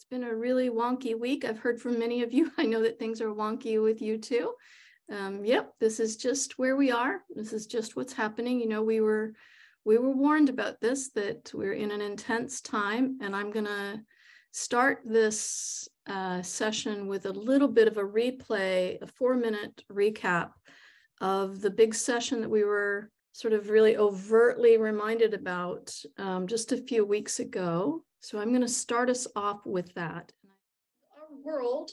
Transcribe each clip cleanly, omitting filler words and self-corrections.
been a really wonky week. I've heard from many of you. I know that things are wonky with you too. Yep, this is just where we are. This is just what's happening. You know, we were warned about this, that we're in an intense time, and I'm gonna start this session with a little bit of a replay, a 4-minute recap of the big session that we were sort of really overtly reminded about just a few weeks ago. So I'm going to start us off with that. Our world,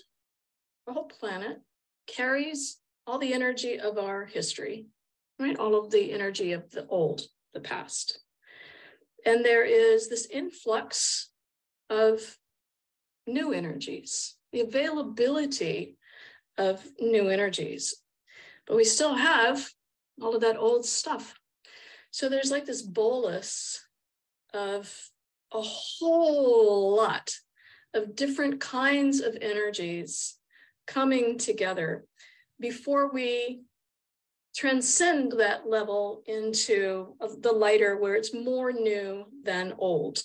our whole planet, carries all the energy of our history, right? All of the energy of the old, the past. And there is this influx of new energies, the availability of new energies. But we still have all of that old stuff. So there's like this bolus of a whole lot of different kinds of energies coming together before we transcend that level into the lighter, where it's more new than old.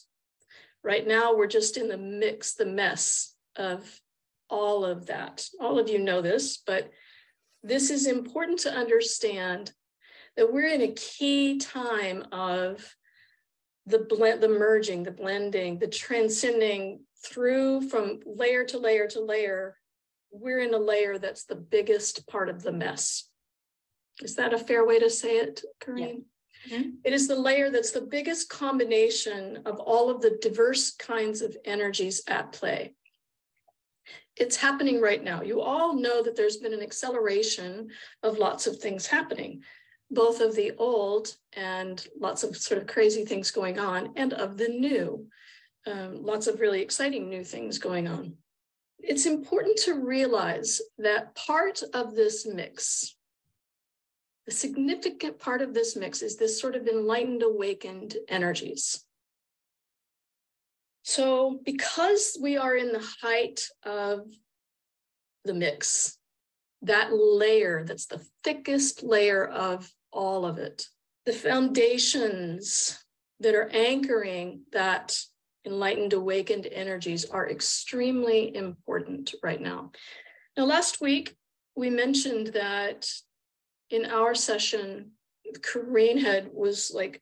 Right now, we're just in the mix, the mess of all of that. All of you know this, but this is important to understand, that we're in a key time of the merging, the blending, the transcending through from layer to layer to layer. We're in a layer that's the biggest part of the mess. Is that a fair way to say it, Corinne? Yeah. Mm-hmm. It is the layer that's the biggest combination of all of the diverse kinds of energies at play. It's happening right now. You all know that there's been an acceleration of lots of things happening, both of the old and lots of sort of crazy things going on, and of the new, lots of really exciting new things going on. It's important to realize that part of this mix, the significant part of this mix, is this sort of enlightened, awakened energies. So because we are in the height of the mix, that layer, that's the thickest layer of all of it, the foundations that are anchoring that enlightened, awakened energies are extremely important right now. Now, last week, we mentioned that in our session, Corinne was like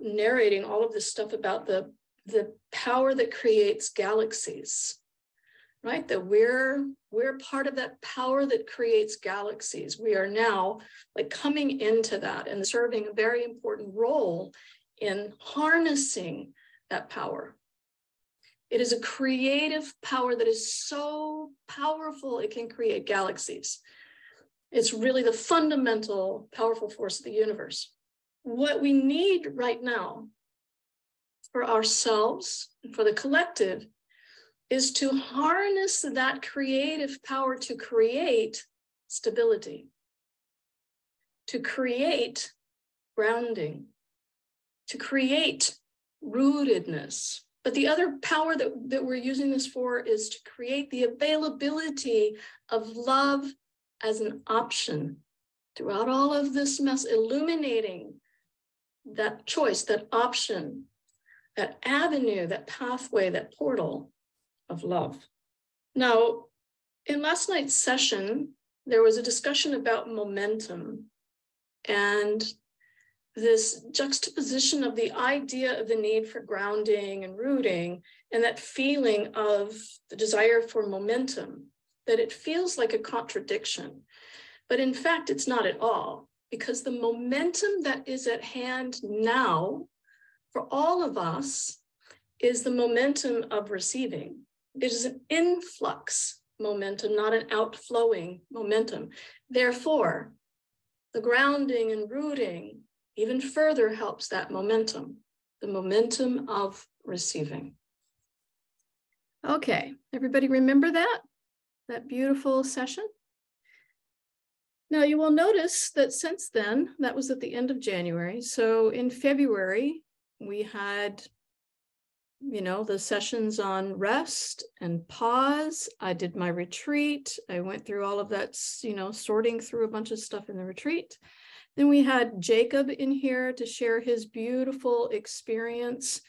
narrating all of this stuff about the power that creates galaxies, right? That we're part of that power that creates galaxies. We are now like coming into that and serving a very important role in harnessing that power. It is a creative power that is so powerful, it can create galaxies. It's really the fundamental, powerful force of the universe. What we need right now for ourselves and for the collective is to harness that creative power to create stability, to create grounding, to create rootedness. But the other power that we're using this for is to create the availability of love as an option throughout all of this mess, illuminating that choice, that option, that avenue, that pathway, that portal of love. Now, in last night's session, there was a discussion about momentum and this juxtaposition of the idea of the need for grounding and rooting, and that feeling of the desire for momentum, that it feels like a contradiction. But in fact, it's not at all, because the momentum that is at hand now for all of us is the momentum of receiving. It is an influx momentum, not an outflowing momentum. Therefore, the grounding and rooting even further helps that momentum, the momentum of receiving. Okay, everybody remember that beautiful session? Now you will notice that since then, that was at the end of January. So in February, we had, the sessions on rest and pause. I did my retreat. I went through all of that, sorting through a bunch of stuff in the retreat. Then we had Jacob in here to share his beautiful experience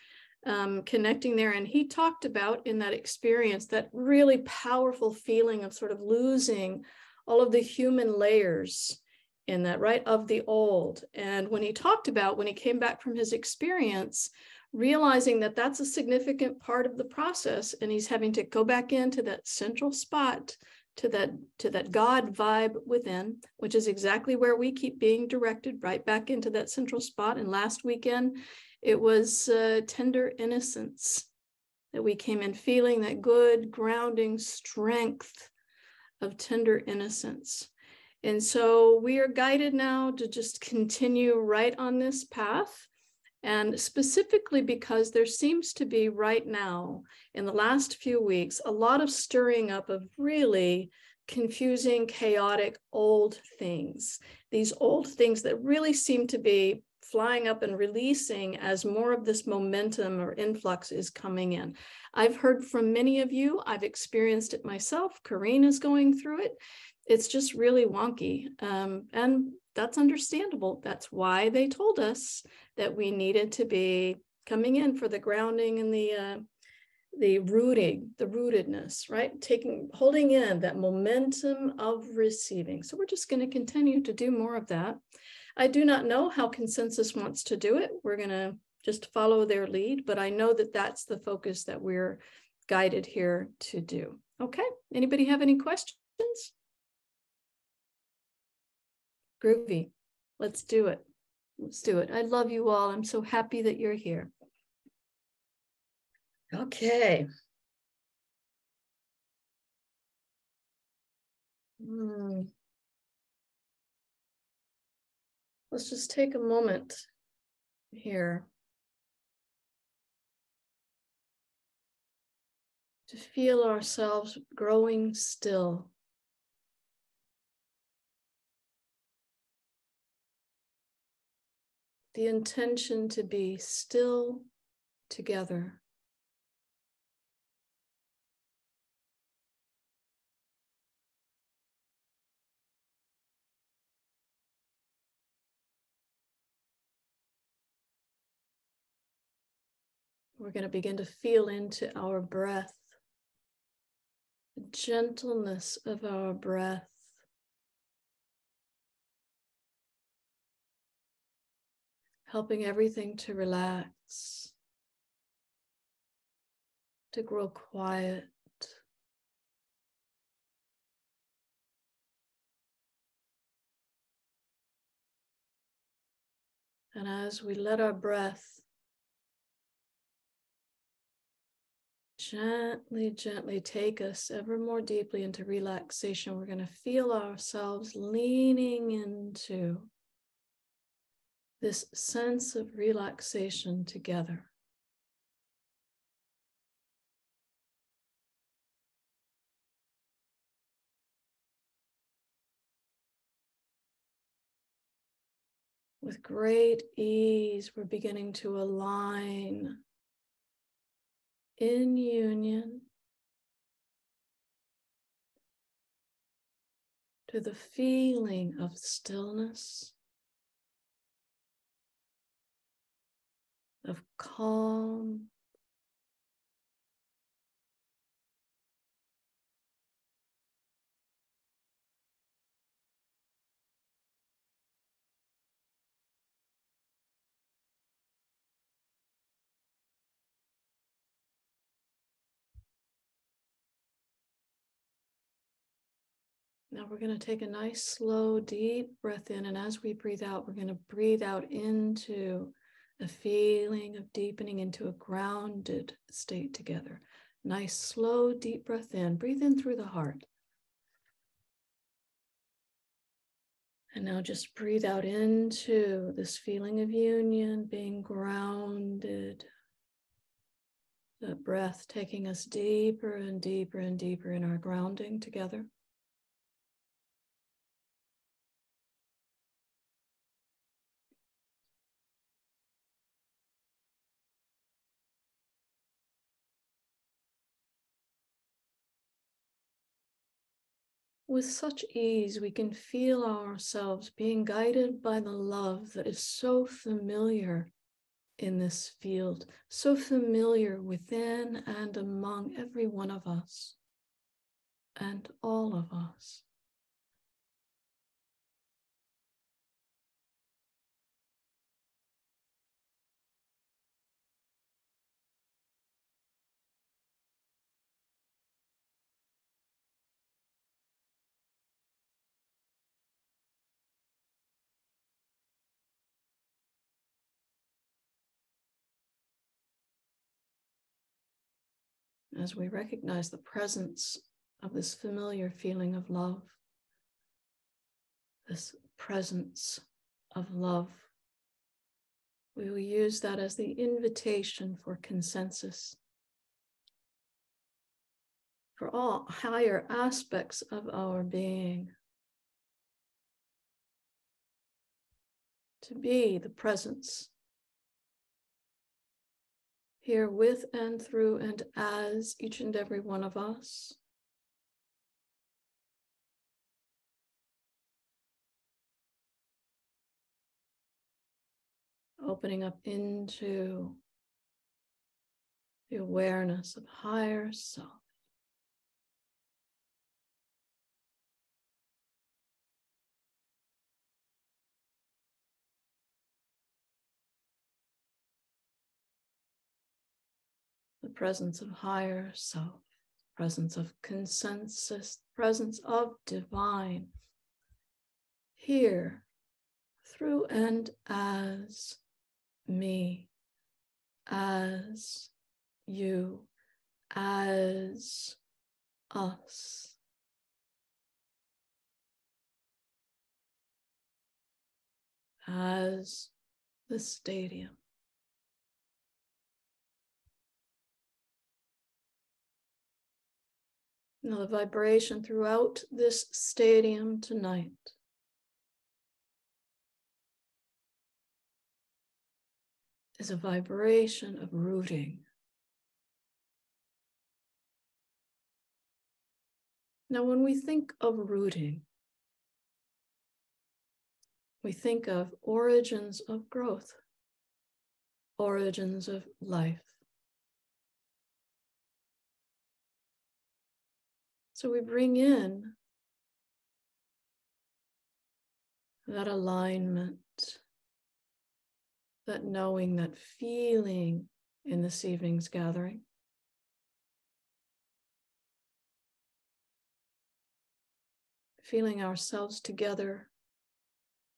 connecting there. And he talked about in that experience, that really powerful feeling of sort of losing all of the human layers in that, right, of the old. And when he talked about, when he came back from his experience, realizing that that's a significant part of the process, and he's having to go back into that central spot, to that God vibe within, which is exactly where we keep being directed, right back into that central spot. And last weekend, it was tender innocence that we came in feeling, that good grounding strength of tender innocence. And so we are guided now to just continue right on this path. And specifically because there seems to be right now, in the last few weeks, a lot of stirring up of really confusing, chaotic, old things. These old things that really seem to be flying up and releasing as more of this momentum or influx is coming in. I've heard from many of you. I've experienced it myself. Corinne is going through it. It's just really wonky. And that's understandable. That's why they told us that we needed to be coming in for the grounding and the rooting, the rootedness, right? Holding in that momentum of receiving. So we're just going to continue to do more of that. I do not know how Consensus wants to do it. We're going to just follow their lead, but I know that that's the focus that we're guided here to do. Okay, anybody have any questions? Groovy. Let's do it. Let's do it. I love you all. I'm so happy that you're here. Okay. Let's just take a moment here to feel ourselves growing still. The intention to be still together. We're going to begin to feel into our breath, the gentleness of our breath. Helping everything to relax, to grow quiet. And as we let our breath gently, gently take us ever more deeply into relaxation, we're going to feel ourselves leaning into this sense of relaxation together. With great ease, we're beginning to align in union to the feeling of stillness, of calm, Now we're going to take a nice, slow, deep breath in. And as we breathe out, we're going to breathe out into a feeling of deepening into a grounded state together. Nice, slow, deep breath in. Breathe in through the heart. And now just breathe out into this feeling of union, being grounded. The breath taking us deeper and deeper and deeper in our grounding together. With such ease, we can feel ourselves being guided by the love that is so familiar in this field, so familiar within and among every one of us and all of us. As we recognize the presence of this familiar feeling of love, this presence of love, we will use that as the invitation for consensus, for all higher aspects of our being, to be the presence here with and through and as each and every one of us. Opening up into the awareness of higher self. The presence of higher self, presence of consensus, presence of divine, here, through and as me, as you, as us. As the stadium. Now the vibration throughout this stadium tonight is a vibration of rooting. Now when we think of rooting, we think of origins of growth, origins of life. So we bring in that alignment, that knowing, that feeling in this evening's gathering. Feeling ourselves together,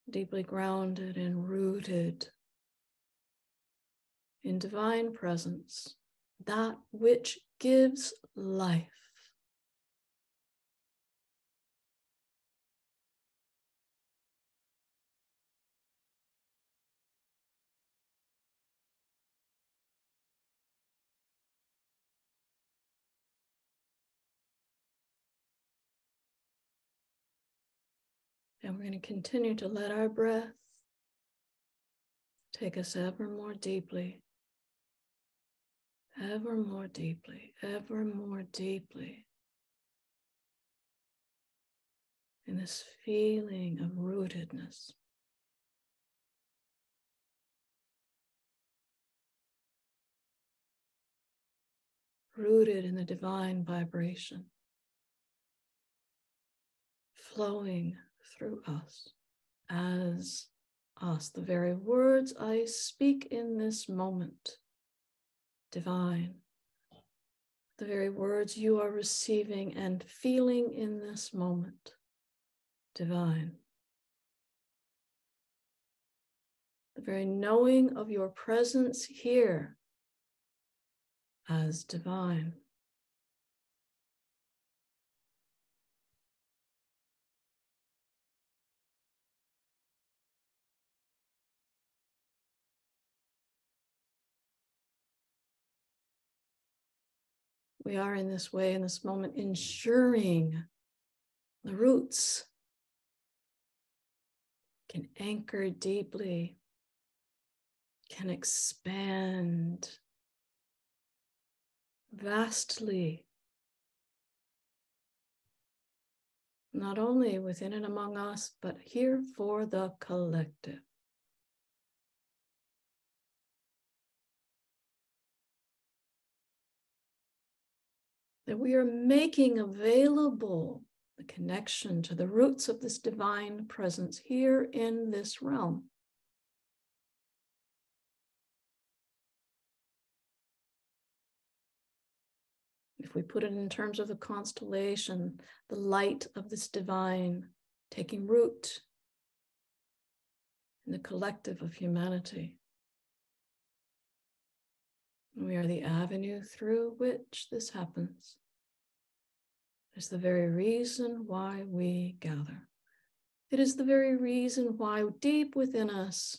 deeply grounded and rooted in divine presence, that which gives life. And we're going to continue to let our breath take us ever more deeply, ever more deeply, ever more deeply in this feeling of rootedness. Rooted in the divine vibration, flowing through us, as us. The very words I speak in this moment, divine. The very words you are receiving and feeling in this moment, divine. The very knowing of your presence here as divine. We are in this way, in this moment, ensuring the roots can anchor deeply, can expand vastly, not only within and among us, but here for the collective. that we are making available the connection to the roots of this divine presence here in this realm. If we put it in terms of the constellation, the light of this divine taking root in the collective of humanity. We are the avenue through which this happens. It's the very reason why we gather. It is the very reason why deep within us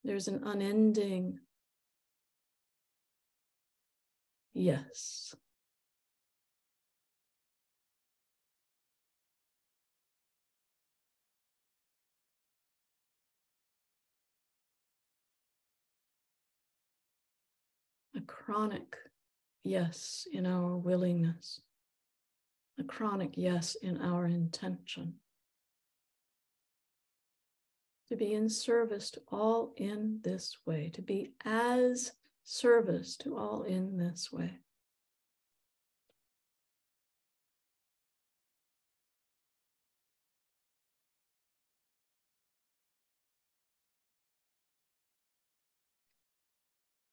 there's an unending yes. A chronic yes in our willingness. A chronic yes in our intention. To be in service to all in this way. To be as service to all in this way.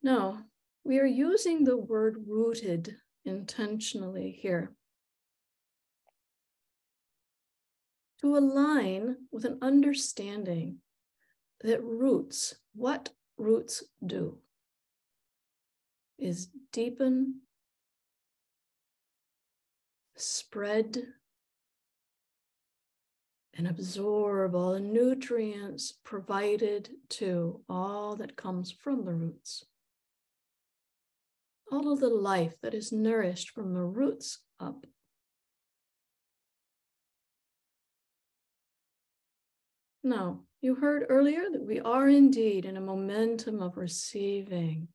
Now, we are using the word rooted intentionally here to align with an understanding that roots, what roots do, is deepen, spread, and absorb all the nutrients provided to all that comes from the roots. All of the life that is nourished from the roots up. Now, you heard earlier that we are indeed in a momentum of receiving.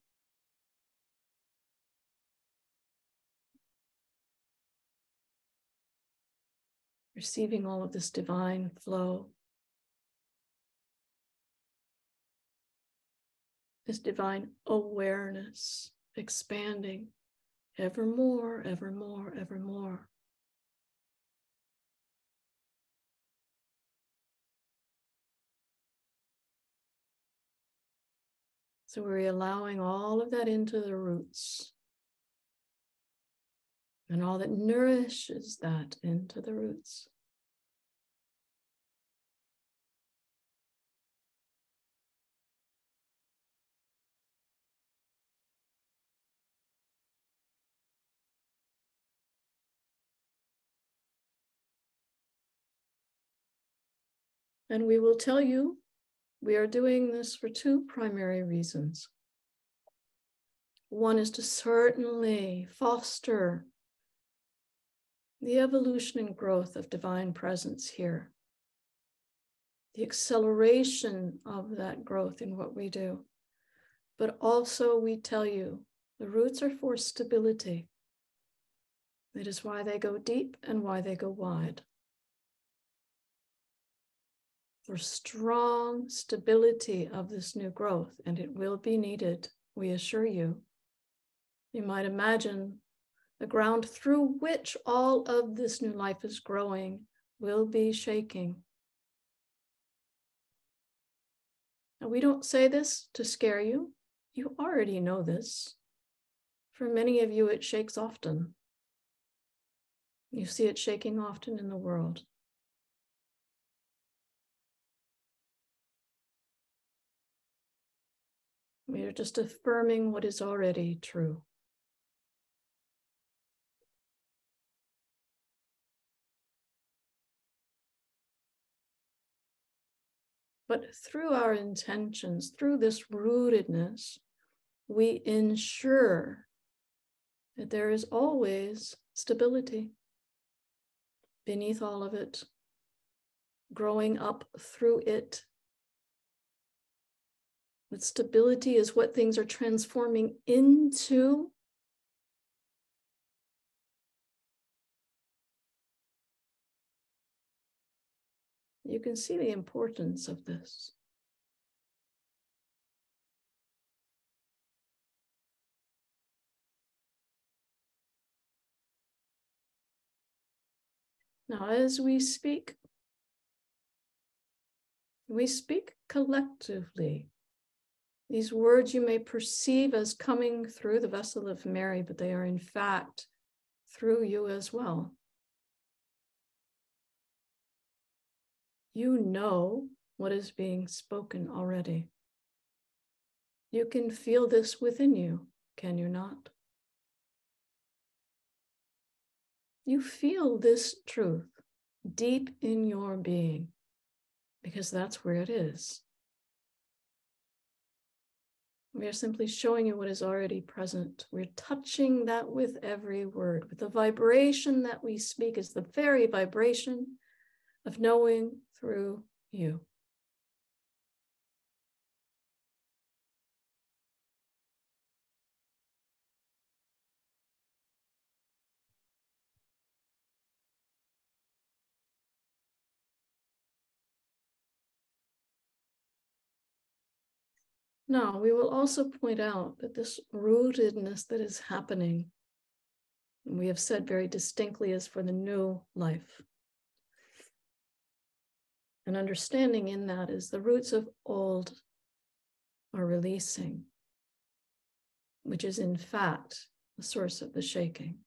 Receiving all of this divine flow. This divine awareness expanding ever more, ever more, ever more. So we're allowing all of that into the roots and all that nourishes that into the roots. And we will tell you, we are doing this for two primary reasons. One is to certainly foster the evolution and growth of divine presence here. The acceleration of that growth in what we do. But also we tell you, the roots are for stability. That is why they go deep and why they go wide. For strong stability of this new growth, and it will be needed, we assure you. You might imagine the ground through which all of this new life is growing will be shaking. Now, we don't say this to scare you. You already know this. For many of you, it shakes often. You see it shaking often in the world. We are just affirming what is already true. But through our intentions, through this rootedness, we ensure that there is always stability beneath all of it, growing up through it. That stability is what things are transforming into. You can see the importance of this. Now, as we speak collectively. These words you may perceive as coming through the vessel of Mary, but they are in fact through you as well. You know what is being spoken already. You can feel this within you, can you not? You feel this truth deep in your being because that's where it is. We are simply showing you what is already present. We're touching that with every word. With the vibration that we speak is the very vibration of knowing through you. Now, we will also point out that this rootedness that is happening, we have said very distinctly, is for the new life. And understanding in that is the roots of old are releasing, which is in fact the source of the shaking.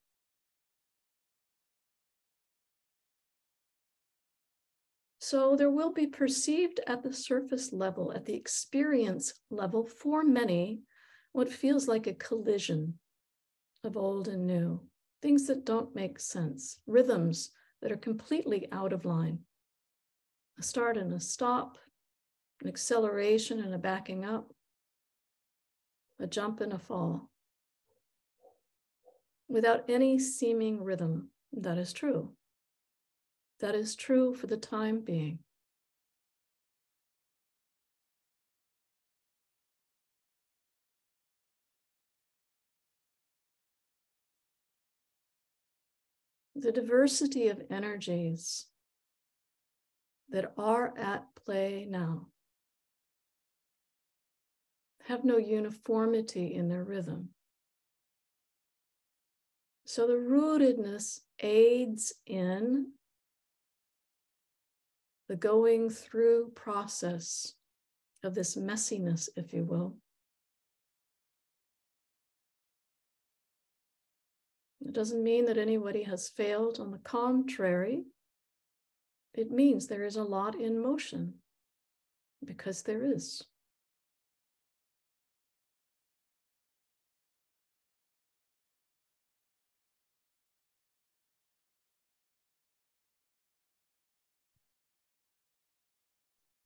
So there will be perceived at the surface level, at the experience level, for many, what feels like a collision of old and new, things that don't make sense, rhythms that are completely out of line, a start and a stop, an acceleration and a backing up, a jump and a fall, without any seeming rhythm. That is true. That is true for the time being. The diversity of energies that are at play now have no uniformity in their rhythm. So the rootedness aids in the going through process of this messiness, if you will. It doesn't mean that anybody has failed. On the contrary, it means there is a lot in motion, because there is.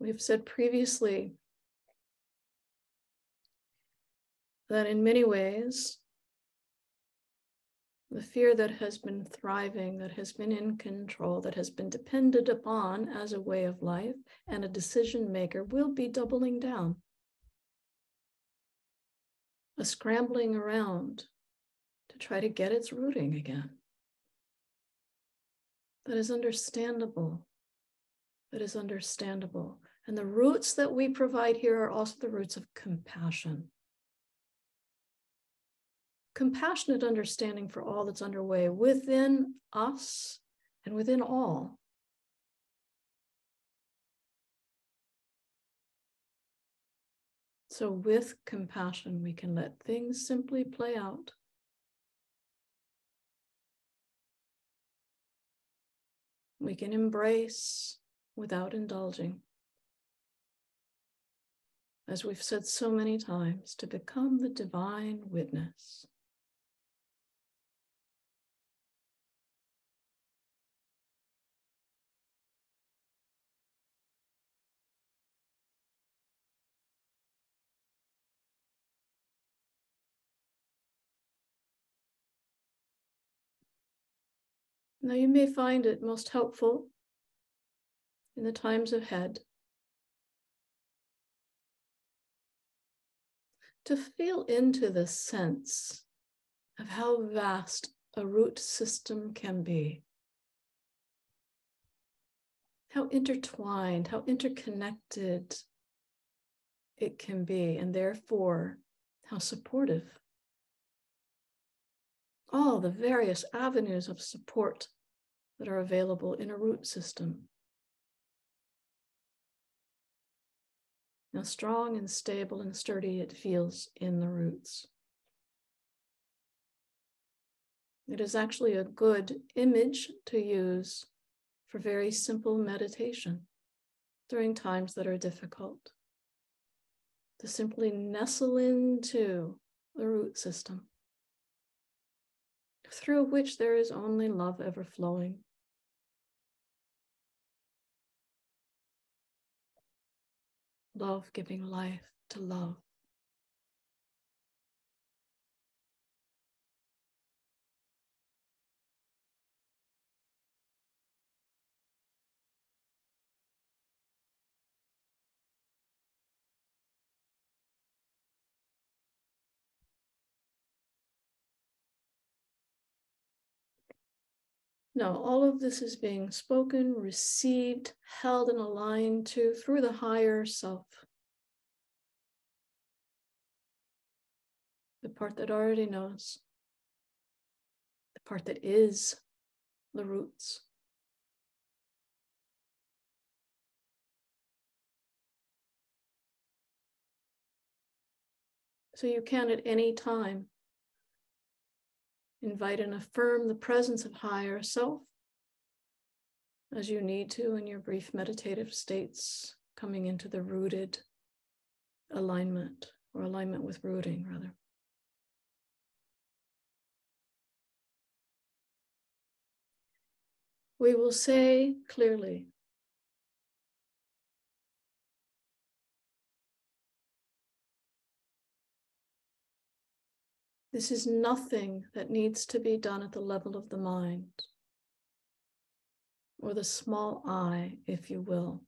We've said previously that in many ways, the fear that has been thriving, that has been in control, that has been depended upon as a way of life and a decision maker will be doubling down. A scrambling around to try to get its rooting again. That is understandable. That is understandable. And the roots that we provide here are also the roots of compassion. Compassionate understanding for all that's underway within us and within all. So with compassion, we can let things simply play out. We can embrace without indulging. As we've said so many times, to become the divine witness. Now, you may find it most helpful in the times ahead to feel into the sense of how vast a root system can be, how intertwined, how interconnected it can be, and therefore how supportive. All the various avenues of support that are available in a root system. Now, strong and stable and sturdy it feels in the roots. It is actually a good image to use for very simple meditation during times that are difficult. To simply nestle into the root system, through which there is only love ever flowing. Love giving life to love. Now, all of this is being spoken, received, held, and aligned to through the higher self. The part that already knows. The part that is the roots. So you can at any time invite and affirm the presence of higher self as you need to in your brief meditative states, coming into the rooted alignment, or alignment with rooting, rather. We will say clearly, this is nothing that needs to be done at the level of the mind, or the small I, if you will.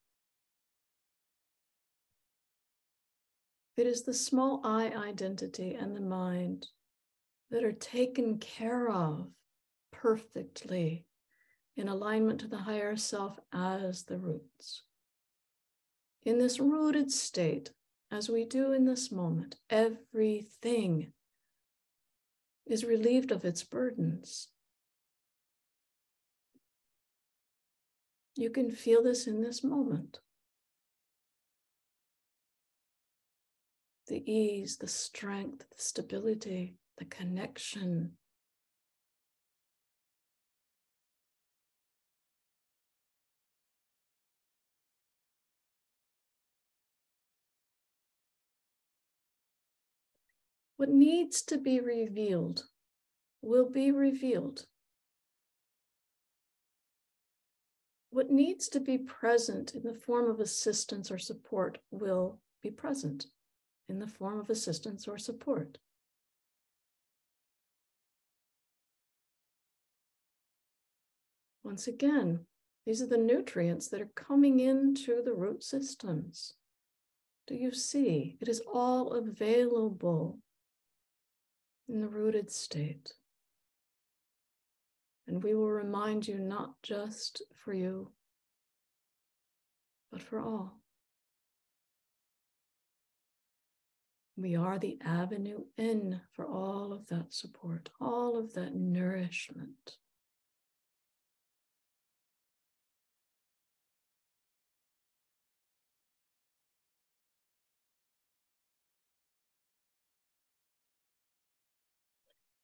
It is the small I identity and the mind that are taken care of perfectly in alignment to the higher self as the roots. In this rooted state, as we do in this moment, everything is relieved of its burdens. You can feel this in this moment. The ease, the strength, the stability, the connection. What needs to be revealed will be revealed. What needs to be present in the form of assistance or support will be present in the form of assistance or support. Once again, these are the nutrients that are coming into the root systems. Do you see? It is all available in the rooted state. And we will remind you not just for you, but for all. We are the avenue in for all of that support, all of that nourishment.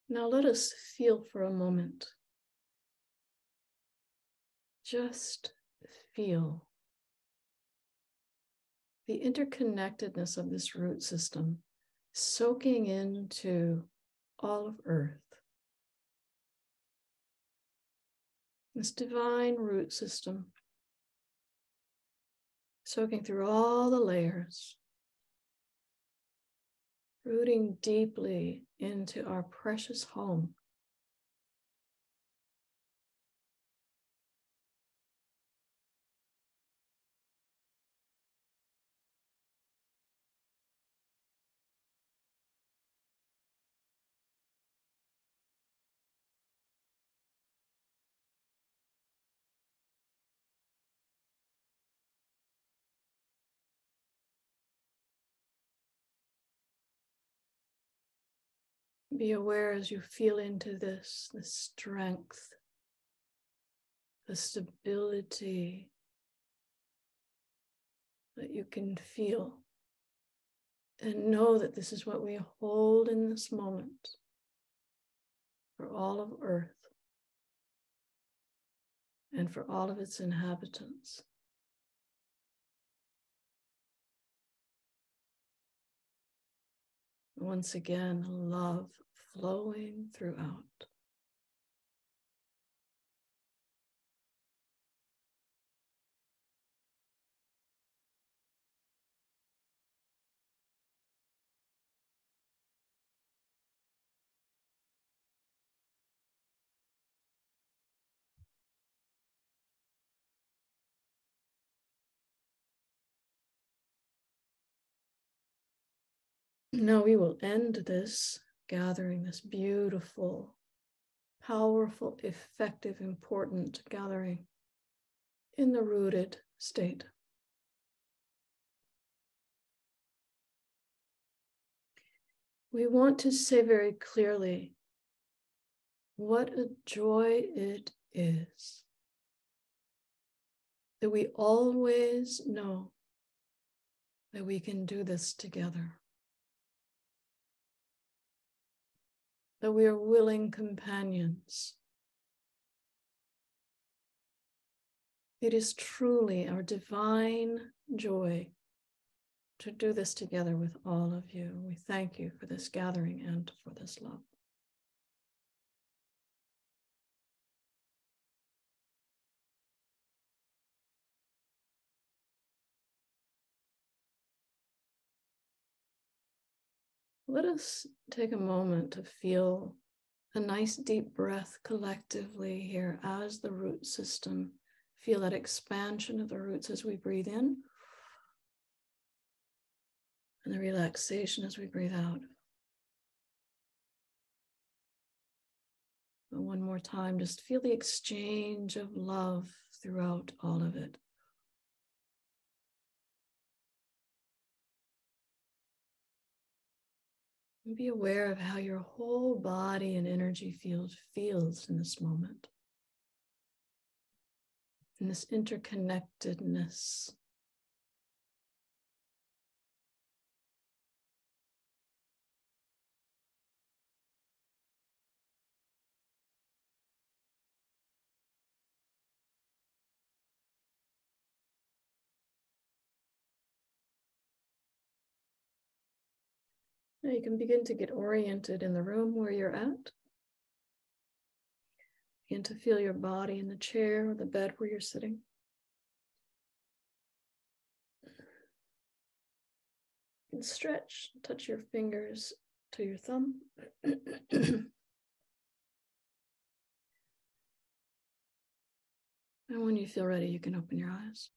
Now let us feel for a moment. Just feel the interconnectedness of this root system soaking into all of Earth. This divine root system soaking through all the layers, rooting deeply into our precious home. Be aware as you feel into this strength, the stability that you can feel, and know that this is what we hold in this moment for all of Earth and for all of its inhabitants. Once again, love flowing throughout. Now we will end this gathering, this beautiful, powerful, effective, important gathering in the rooted state. We want to say very clearly what a joy it is that we always know that we can do this together, that we are willing companions. It is truly our divine joy to do this together with all of you. We thank you for this gathering and for this love. Let us take a moment to feel a nice deep breath collectively here as the root system. Feel that expansion of the roots as we breathe in, and the relaxation as we breathe out. And one more time, just feel the exchange of love throughout all of it. And be aware of how your whole body and energy field feels in this moment, in this interconnectedness. Now you can begin to get oriented in the room where you're at. Begin to feel your body in the chair or the bed where you're sitting. You can stretch, touch your fingers to your thumb. And when you feel ready, you can open your eyes.